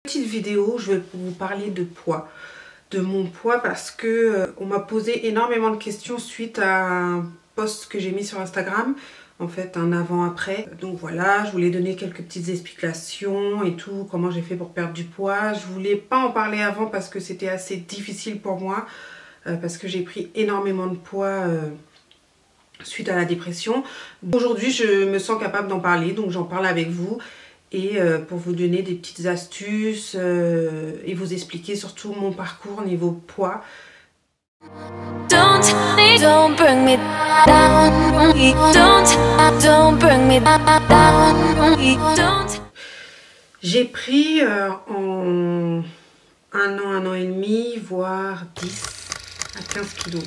Petite vidéo, je vais vous parler de poids, de mon poids parce que on m'a posé énormément de questions suite à un post que j'ai mis sur Instagram, en fait un avant-après. Donc voilà, je voulais donner quelques petites explications et tout, comment j'ai fait pour perdre du poids. Je voulais pas en parler avant parce que c'était assez difficile pour moi, parce que j'ai pris énormément de poids suite à la dépression. Aujourd'hui, je me sens capable d'en parler, donc j'en parle avec vous. Et pour vous donner des petites astuces et vous expliquer surtout mon parcours niveau poids. Don't bring me down. Don't bring me down. J'ai pris en un an et demi, voire 10 à 15 kilos.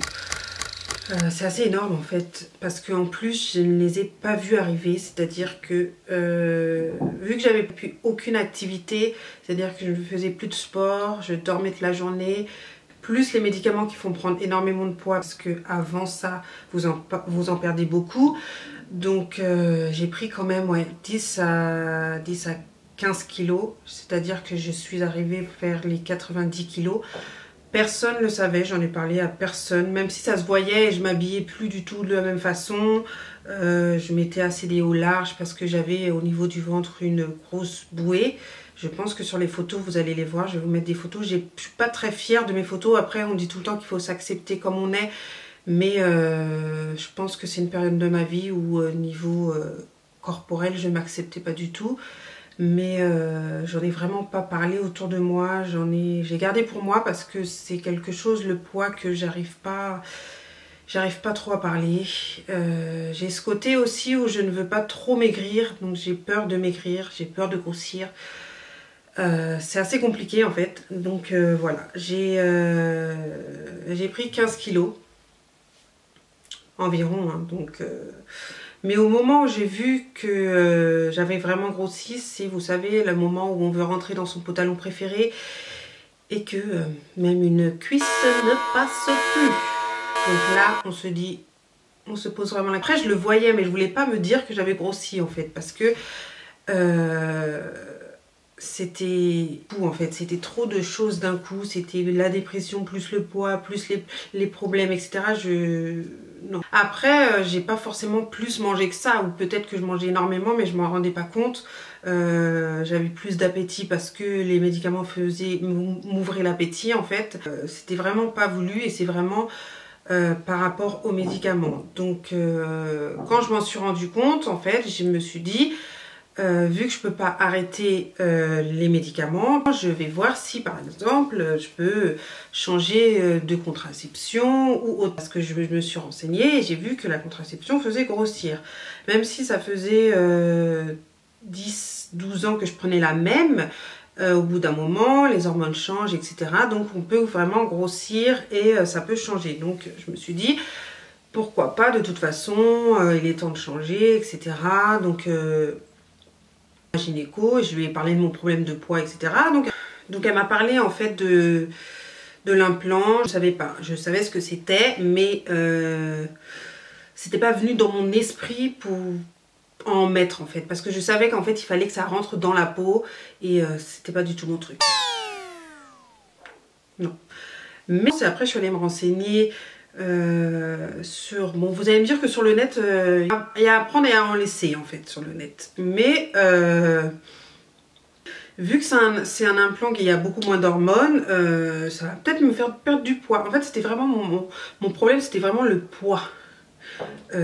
C'est assez énorme en fait, parce qu'en plus je ne les ai pas vus arriver, c'est-à-dire que vu que j'avais plus aucune activité, c'est-à-dire que je ne faisais plus de sport, je dormais toute la journée, plus les médicaments qui font prendre énormément de poids, parce que avant ça vous en perdez beaucoup, donc j'ai pris quand même 10 à 15 kilos, c'est-à-dire que je suis arrivée vers les 90 kilos. Personne ne le savait, j'en ai parlé à personne, même si ça se voyait et je m'habillais plus du tout de la même façon. Je mettais assez des hauts larges parce que j'avais au niveau du ventre une grosse bouée. Je pense que sur les photos, vous allez les voir, je vais vous mettre des photos. Je suis pas très fière de mes photos, après on dit tout le temps qu'il faut s'accepter comme on est. Mais je pense que c'est une période de ma vie où niveau corporel, je ne m'acceptais pas du tout. Mais j'en ai vraiment pas parlé autour de moi, j'ai gardé pour moi parce que c'est quelque chose, le poids, que j'arrive pas trop à parler. J'ai ce côté aussi où je ne veux pas trop maigrir, donc j'ai peur de maigrir, j'ai peur de grossir. C'est assez compliqué en fait, donc voilà, j'ai pris 15 kilos environ, hein, donc... Mais au moment où j'ai vu que j'avais vraiment grossi, c'est, vous savez, le moment où on veut rentrer dans son pantalon préféré et que même une cuisse ne passe plus. Donc là, on se dit, on se pose vraiment la... Après, je le voyais, mais je voulais pas me dire que j'avais grossi en fait, parce que c'était tout en fait, c'était trop de choses d'un coup, c'était la dépression plus le poids, plus les problèmes, etc. Non. Après, j'ai pas forcément plus mangé que ça, ou peut-être que je mangeais énormément, mais je m'en rendais pas compte. J'avais plus d'appétit parce que les médicaments m'ouvraient l'appétit en fait. C'était vraiment pas voulu et c'est vraiment par rapport aux médicaments. Donc quand je m'en suis rendu compte, en fait, je me suis dit... vu que je peux pas arrêter les médicaments, je vais voir si par exemple je peux changer de contraception ou autre. Parce que je me suis renseignée et j'ai vu que la contraception faisait grossir. Même si ça faisait 10-12 ans que je prenais la même, au bout d'un moment les hormones changent, etc. Donc on peut vraiment grossir et ça peut changer. Donc je me suis dit pourquoi pas, de toute façon il est temps de changer, etc. Donc gynéco, je lui ai parlé de mon problème de poids, etc. Donc elle m'a parlé en fait de l'implant. Je savais pas, je savais ce que c'était, mais c'était pas venu dans mon esprit pour en mettre en fait, parce que je savais qu'en fait il fallait que ça rentre dans la peau et c'était pas du tout mon truc. Non. Mais après je suis allée me renseigner sur... Bon, vous allez me dire que sur le net, il y a à apprendre et à en laisser en fait sur le net. Mais vu que c'est un implant qui a beaucoup moins d'hormones, ça va peut-être me faire perdre du poids. En fait, c'était vraiment mon problème, c'était vraiment le poids.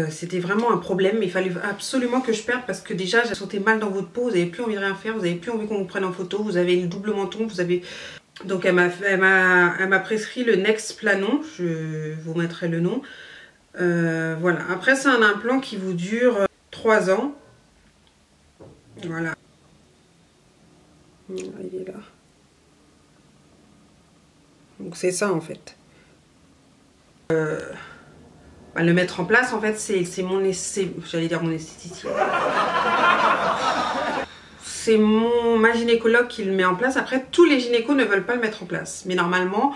C'était vraiment un problème, mais il fallait absolument que je perde parce que déjà, je sentais mal dans votre peau, vous n'avez plus envie de rien faire, vous n'avez plus envie qu'on vous prenne en photo, vous avez le double menton, vous avez... Donc elle m'a prescrit le Nexplanon, je vous mettrai le nom. Voilà, après c'est un implant qui vous dure 3 ans. Voilà. Il est là. Donc c'est ça en fait. Le mettre en place en fait c'est mon... J'allais dire mon esthéticien. C'est ma gynécologue qui le met en place. Après, tous les gynécos ne veulent pas le mettre en place. Mais normalement,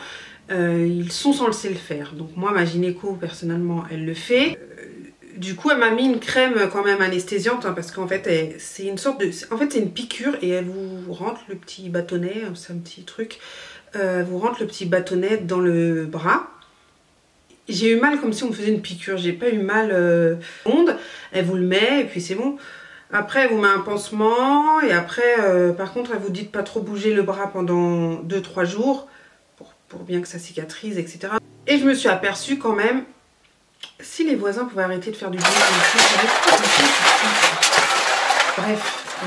ils sont censés le faire. Donc moi, ma gynéco, personnellement, elle le fait. Du coup, elle m'a mis une crème quand même anesthésiante, hein, parce qu'en fait, c'est une sorte de... En fait, c'est une piqûre et elle vous rentre le petit bâtonnet, c'est un petit truc, vous rentre le petit bâtonnet dans le bras. J'ai eu mal comme si on me faisait une piqûre, j'ai pas eu mal onde. Elle vous le met et puis c'est bon. Après, elle vous met un pansement et après, par contre, elle vous dit de pas trop bouger le bras pendant 2-3 jours pour bien que ça cicatrise, etc. Et je me suis aperçue quand même, si les voisins pouvaient arrêter de faire du bruit, bref,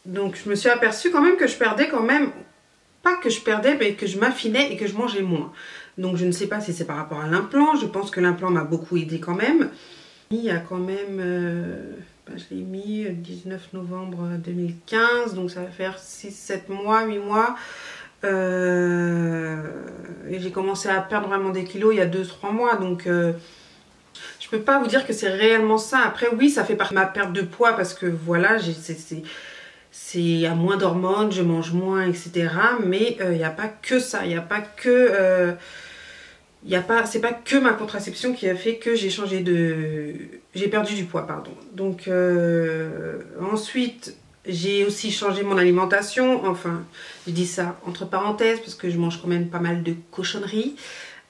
donc je me suis aperçue quand même que je perdais quand même, pas que je perdais, mais que je m'affinais et que je mangeais moins. Donc je ne sais pas si c'est par rapport à l'implant, je pense que l'implant m'a beaucoup aidé quand même. Il y a quand même, je l'ai mis le 19 novembre 2015, donc ça va faire 6-7 mois, 8 mois. Et j'ai commencé à perdre vraiment des kilos il y a 2-3 mois, donc je peux pas vous dire que c'est réellement ça. Après oui, ça fait partie de ma perte de poids parce que voilà, il y a moins d'hormones, je mange moins, etc. Mais il n'y a pas que ça, il n'y a pas que... c'est pas que ma contraception qui a fait que j'ai perdu du poids, pardon. Donc ensuite, j'ai aussi changé mon alimentation. Enfin, je dis ça entre parenthèses parce que je mange quand même pas mal de cochonneries.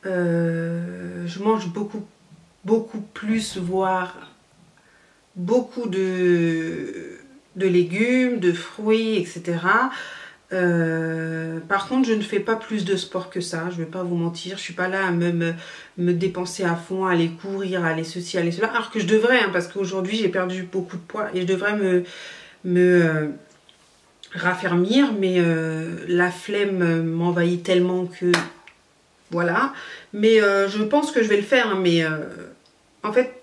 Je mange beaucoup plus, voire beaucoup de légumes, de fruits, etc. Par contre, je ne fais pas plus de sport que ça, je ne vais pas vous mentir. Je suis pas là à me dépenser à fond, à aller courir, à aller ceci, à aller cela. Alors que je devrais, hein, parce qu'aujourd'hui j'ai perdu beaucoup de poids et je devrais me raffermir, mais la flemme m'envahit tellement que voilà. Mais je pense que je vais le faire, hein, mais en fait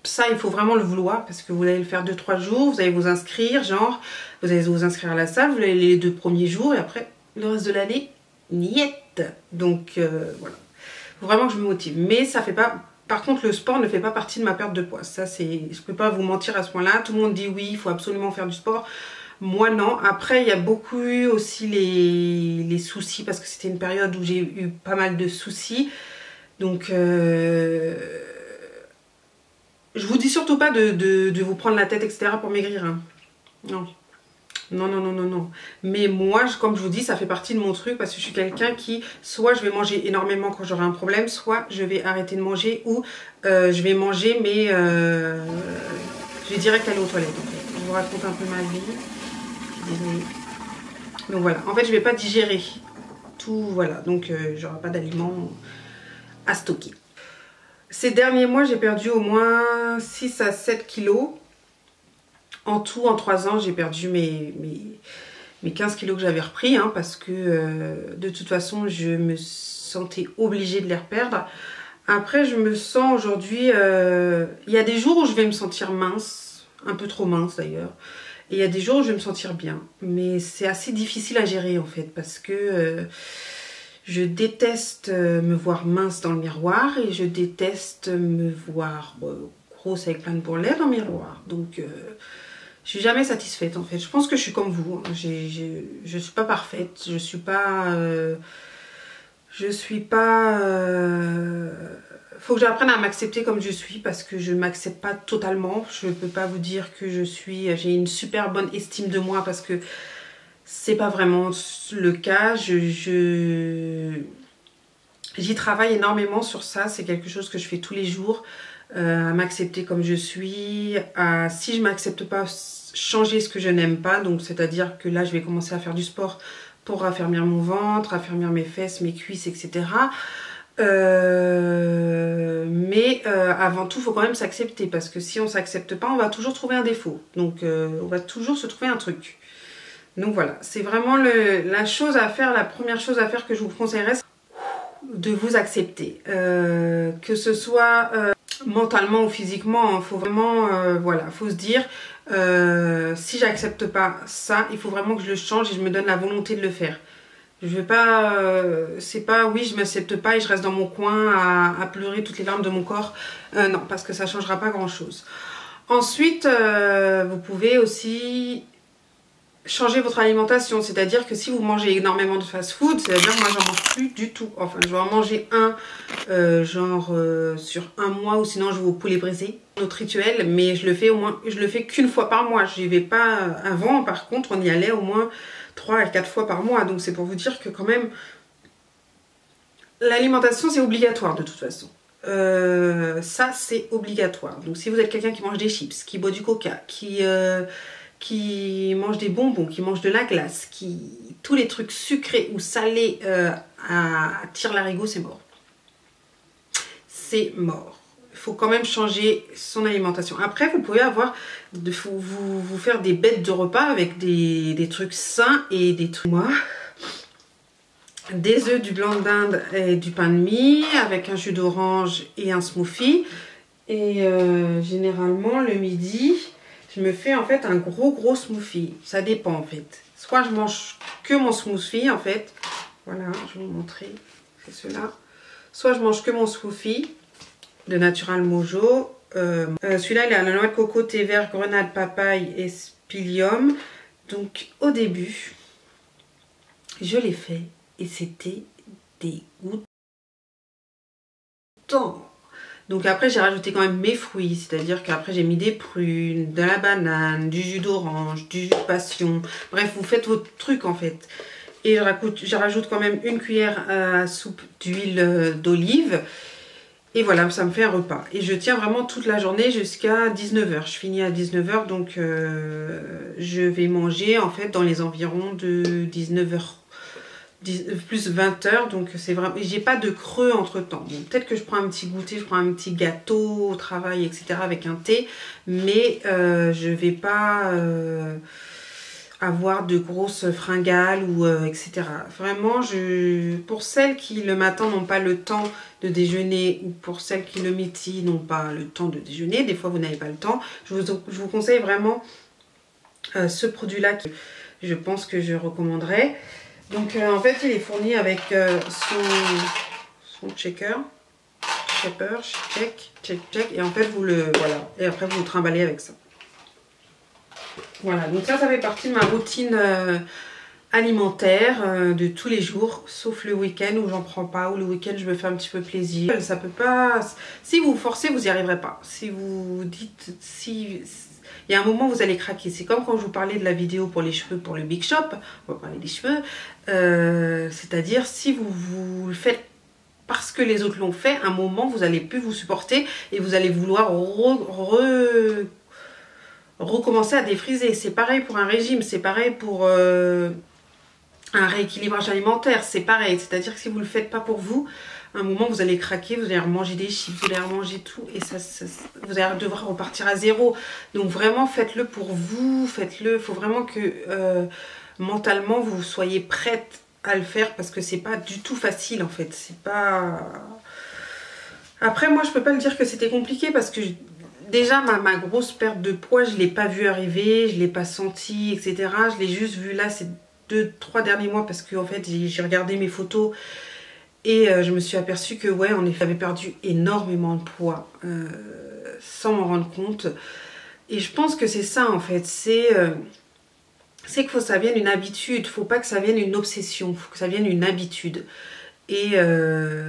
ça il faut vraiment le vouloir parce que vous allez le faire 2-3 jours, vous allez vous inscrire, genre vous allez vous inscrire à la salle, vous allez les 2 premiers jours et après le reste de l'année, niet. Donc voilà, faut vraiment que je me motive, mais ça fait pas, par contre le sport ne fait pas partie de ma perte de poids, ça c'est, je peux pas vous mentir à ce point là. Tout le monde dit oui, il faut absolument faire du sport, moi non. Après il y a beaucoup eu aussi les soucis parce que c'était une période où j'ai eu pas mal de soucis, donc je vous dis surtout pas de vous prendre la tête, etc. pour maigrir. Hein. Non. Non, non, non, non, non. Mais moi, comme je vous dis, ça fait partie de mon truc parce que je suis quelqu'un qui, soit je vais manger énormément quand j'aurai un problème, soit je vais arrêter de manger ou je vais manger mais je vais direct aller aux toilettes. En fait. Je vous raconte un peu ma vie. Désolée. Donc voilà, en fait, je vais pas digérer tout, voilà. Donc j'aurai pas d'aliments à stocker. Ces derniers mois, j'ai perdu au moins 6 à 7 kilos. En tout, en 3 ans, j'ai perdu mes 15 kilos que j'avais repris. Hein, parce que de toute façon, je me sentais obligée de les reperdre. Après, je me sens aujourd'hui... il y a des jours où je vais me sentir mince. Un peu trop mince d'ailleurs. Et il y a des jours où je vais me sentir bien. Mais c'est assez difficile à gérer en fait. Parce que... je déteste me voir mince dans le miroir et je déteste me voir grosse avec plein de bourrelets dans le miroir. Donc, je suis jamais satisfaite en fait. Je pense que je suis comme vous. Hein. Je suis pas parfaite. Je suis pas... faut que j'apprenne à m'accepter comme je suis parce que je ne m'accepte pas totalement. Je ne peux pas vous dire que j'ai une super bonne estime de moi parce que c'est pas vraiment le cas. J'y travaille énormément sur ça. C'est quelque chose que je fais tous les jours. À m'accepter comme je suis. Si je m'accepte pas, changer ce que je n'aime pas. Donc c'est-à-dire que là, je vais commencer à faire du sport pour raffermir mon ventre, raffermir mes fesses, mes cuisses, etc. Mais avant tout, il faut quand même s'accepter. Parce que si on ne s'accepte pas, on va toujours trouver un défaut. Donc on va toujours se trouver un truc. Donc voilà, c'est vraiment la chose à faire, la première chose à faire que je vous conseillerais, c'est de vous accepter. Que ce soit mentalement ou physiquement, il faut vraiment, voilà, faut se dire, si j'accepte pas ça, il faut vraiment que je le change et je me donne la volonté de le faire. Je veux pas, c'est pas oui je m'accepte pas et je reste dans mon coin à pleurer toutes les larmes de mon corps. Non, parce que ça changera pas grand chose. Ensuite, vous pouvez aussi... changer votre alimentation, c'est-à-dire que si vous mangez énormément de fast-food, c'est-à-dire moi j'en mange plus du tout. Enfin, je vais en manger un sur un mois, ou sinon je vais au poulet brisé. Notre rituel, mais je le fais au moins, je le fais qu'une fois par mois. J'y vais pas avant. Par contre, on y allait au moins 3 à 4 fois par mois. Donc c'est pour vous dire que quand même, l'alimentation c'est obligatoire de toute façon. Ça c'est obligatoire. Donc si vous êtes quelqu'un qui mange des chips, qui boit du coca, qui mange des bonbons, qui mange de la glace, tous les trucs sucrés ou salés à tire-larigot, c'est mort. C'est mort. Il faut quand même changer son alimentation. Après, vous pouvez vous faire des bêtes de repas avec des trucs sains et des trucs... Moi, des œufs, du blanc d'Inde et du pain de mie avec un jus d'orange et un smoothie. Et généralement, le midi... je me fais en fait un gros smoothie. Ça dépend en fait. Soit je mange que mon smoothie en fait. Voilà, je vais vous montrer. C'est cela. Soit je mange que mon smoothie de Natural Mojo. Celui-là, il a la noix de coco, thé vert, grenade, papaye et spilium. Donc au début, je l'ai fait et c'était dégoûtant. Donc après j'ai rajouté quand même mes fruits, c'est-à-dire qu'après j'ai mis des prunes, de la banane, du jus d'orange, du jus de passion. Bref, vous faites votre truc en fait. Et je rajoute quand même une cuillère à soupe d'huile d'olive. Et voilà, ça me fait un repas. Et je tiens vraiment toute la journée jusqu'à 19 h. Je finis à 19 h, donc je vais manger en fait dans les environs de 19 h. Plus 20 h, donc c'est vraiment, j'ai pas de creux entre temps. Bon, peut-être que je prends un petit goûter, je prends un petit gâteau au travail, etc. avec un thé, mais je vais pas avoir de grosses fringales ou etc. Vraiment, pour celles qui le matin n'ont pas le temps de déjeuner, ou pour celles qui le midi n'ont pas le temps de déjeuner, des fois vous n'avez pas le temps, je vous conseille vraiment ce produit-là que je pense que je recommanderais. Donc en fait il est fourni avec son checker, check, et en fait vous le, voilà, et après vous le trimballez avec ça. Voilà, donc ça fait partie de ma routine alimentaire de tous les jours, sauf le week-end où j'en prends pas, ou le week-end je me fais un petit peu plaisir. Ça peut pas, si vous forcez vous n'y arriverez pas. Si vous dites, il y a un moment où vous allez craquer. C'est comme quand je vous parlais de la vidéo pour les cheveux, pour le Big Shop. On va parler des cheveux. C'est-à-dire, si vous le faites parce que les autres l'ont fait, à un moment, vous n'allez plus vous supporter et vous allez vouloir recommencer à défriser. C'est pareil pour un régime, c'est pareil pour un rééquilibrage alimentaire. C'est pareil. C'est-à-dire que si vous ne le faites pas pour vous, à un moment vous allez craquer, vous allez remanger des chips, vous allez remanger tout et vous allez devoir repartir à zéro. Donc vraiment faites-le pour vous, faites-le, il faut vraiment que mentalement vous soyez prête à le faire, parce que c'est pas du tout facile en fait. C'est pas... Après moi je peux pas le dire que c'était compliqué, parce que déjà ma grosse perte de poids je l'ai pas vue arriver, je l'ai pas senti, etc. Je l'ai juste vue là ces 2-3 derniers mois, parce que en fait j'ai regardé mes photos. Et je me suis aperçue que ouais, en effet, j'avais perdu énormément de poids sans m'en rendre compte. Et je pense que c'est ça en fait, c'est qu'il faut que ça vienne une habitude, faut pas que ça vienne une obsession, faut que ça vienne une habitude. Et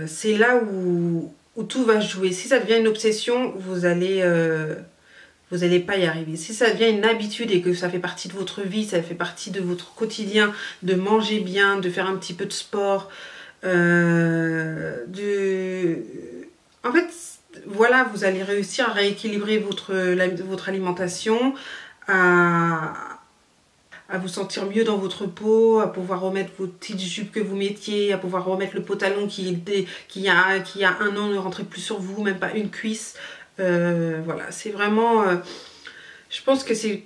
c'est là où tout va se jouer. Si ça devient une obsession, vous allez pas y arriver. Si ça devient une habitude et que ça fait partie de votre vie, ça fait partie de votre quotidien, de manger bien, de faire un petit peu de sport, en fait voilà, vous allez réussir à rééquilibrer votre alimentation, à vous sentir mieux dans votre peau, à pouvoir remettre vos petites jupes que vous mettiez, à pouvoir remettre le pantalon qui il y a un an ne rentrait plus sur vous, même pas une cuisse. Voilà, c'est vraiment je pense que c'est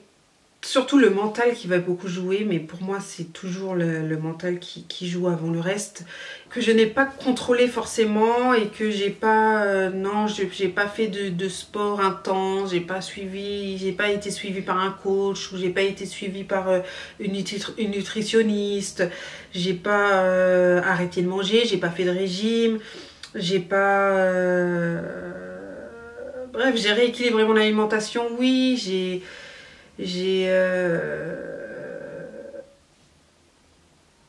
surtout le mental qui va beaucoup jouer, mais pour moi c'est toujours le mental qui joue avant le reste, que je n'ai pas contrôlé forcément, et que j'ai pas non, j'ai pas fait de sport intense, j'ai pas été suivie par un coach, ou j'ai pas été suivie par une nutritionniste, j'ai pas arrêté de manger, j'ai pas fait de régime, j'ai pas bref, j'ai rééquilibré mon alimentation, oui,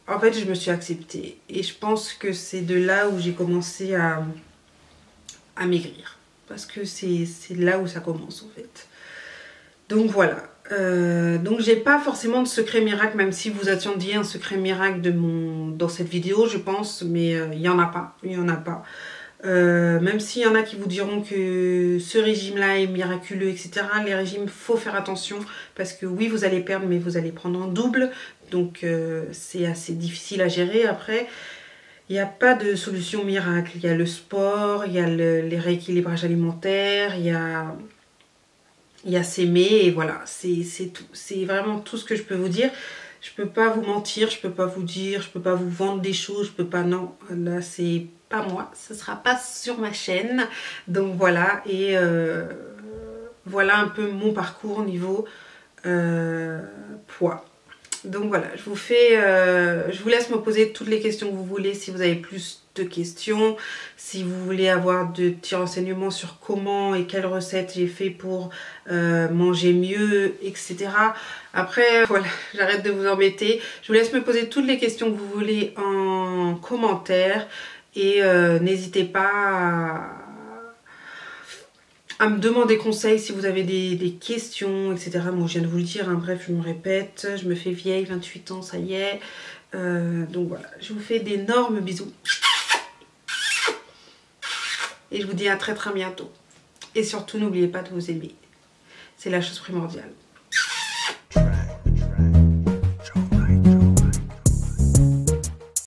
en fait, je me suis acceptée. Et je pense que c'est de là où j'ai commencé à maigrir. Parce que c'est là où ça commence en fait. Donc voilà. Donc j'ai pas forcément de secret miracle, même si vous attendiez un secret miracle dans cette vidéo, je pense. Mais il n'y en a pas. Il y en a pas. Même s'il y en a qui vous diront que ce régime-là est miraculeux, etc. Les régimes, faut faire attention. Parce que oui, vous allez perdre, mais vous allez prendre en double. Donc c'est assez difficile à gérer après. Il n'y a pas de solution miracle. Il y a le sport, il y a les rééquilibrages alimentaires, il y a s'aimer et voilà. C'est tout. C'est vraiment tout ce que je peux vous dire. Je peux pas vous mentir, je peux pas vous dire, je peux pas vous vendre des choses, je peux pas, non. Là, c'est pas moi. Ce sera pas sur ma chaîne. Donc voilà. Et voilà un peu mon parcours au niveau poids. Donc voilà, je vous laisse me poser toutes les questions que vous voulez si vous avez plus de questions, si vous voulez avoir de petits renseignements sur comment et quelles recettes j'ai fait pour manger mieux, etc. Après, voilà, j'arrête de vous embêter. Je vous laisse me poser toutes les questions que vous voulez en commentaire et n'hésitez pas à me demander conseil si vous avez des questions, etc. Moi, je viens de vous le dire, hein. Bref, je me répète, je me fais vieille, 28 ans, ça y est. Donc voilà, je vous fais d'énormes bisous. Et je vous dis à très très bientôt. Et surtout, n'oubliez pas de vous aimer. C'est la chose primordiale.